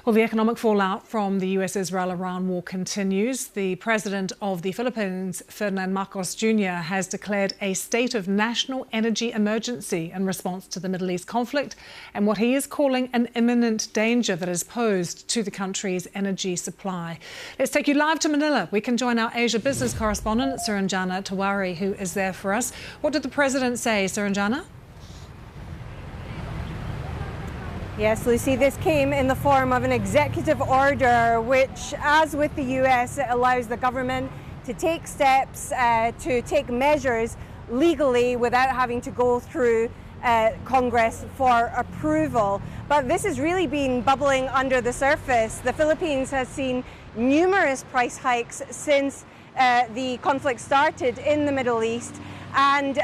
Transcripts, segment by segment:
Well, the economic fallout from the US-Israel-Iran war continues. The president of the Philippines, Ferdinand Marcos Jr., has declared a state of national energy emergency in response to the Middle East conflict and what he is calling an imminent danger that is posed to the country's energy supply. Let's take you live to Manila. We can join our Asia business correspondent, Suranjana Tawari, who is there for us. What did the president say, Suranjana? Yes, Lucy, this came in the form of an executive order which, as with the US, it allows the government to take steps, to take measures legally without having to go through Congress for approval. But this has really been bubbling under the surface. The Philippines has seen numerous price hikes since the conflict started in the Middle East. And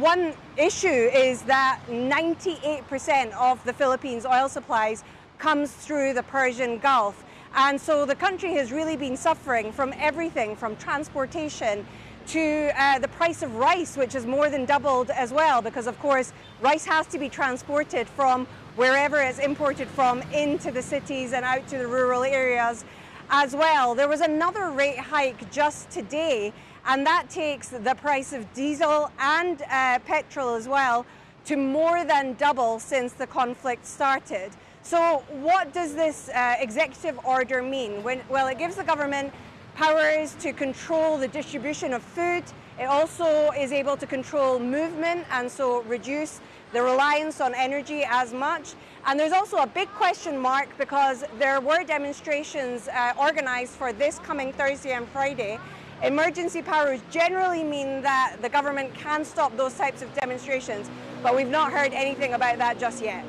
one issue is that 98% of the Philippines' oil supplies comes through the Persian Gulf. And so the country has really been suffering from everything from transportation to the price of rice, which has more than doubled as well, because of course rice has to be transported from wherever it's imported from into the cities and out to the rural areas as well. There was another rate hike just today, and that takes the price of diesel and petrol as well to more than double since the conflict started. So what does this executive order mean? Well, it gives the government powers to control the distribution of food. It also is able to control movement and so reduce the reliance on energy as much. And there's also a big question mark because there were demonstrations organized for this coming Thursday and Friday. Emergency powers generally mean that the government can stop those types of demonstrations, but we've not heard anything about that just yet.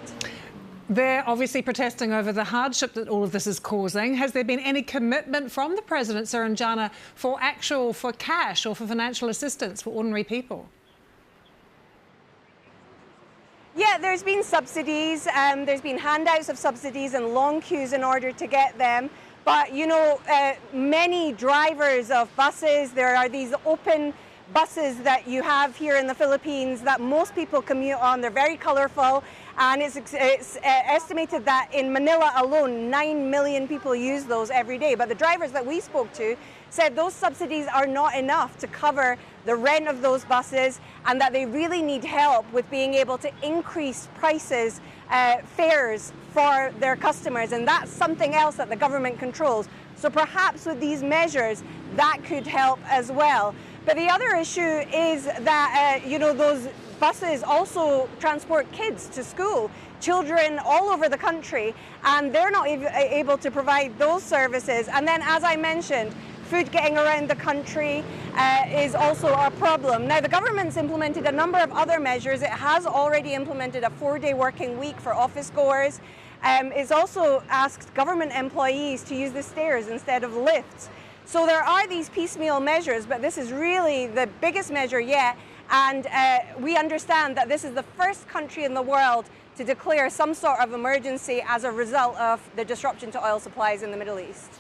They're obviously protesting over the hardship that all of this is causing. Has there been any commitment from the president, Suranjana, for cash or for financial assistance for ordinary people? Yeah, there's been subsidies, there's been handouts of subsidies and long queues in order to get them. But, you know, many drivers of buses, there are these open buses that you have here in the Philippines that most people commute on. They're very colorful, and it's estimated that in Manila alone, 9 million people use those every day. But the drivers that we spoke to said those subsidies are not enough to cover the rent of those buses, and that they really need help with being able to increase prices, fares for their customers, and that's something else that the government controls. So perhaps with these measures, that could help as well. But the other issue is that, you know, those buses also transport kids to school, children all over the country, and they're not able to provide those services. And then, as I mentioned, food getting around the country is also a problem. Now, the government's implemented a number of other measures. It has already implemented a 4-day working week for office goers. It's also asked government employees to use the stairs instead of lifts. So there are these piecemeal measures, but this is really the biggest measure yet. And we understand that this is the first country in the world to declare some sort of emergency as a result of the disruption to oil supplies in the Middle East.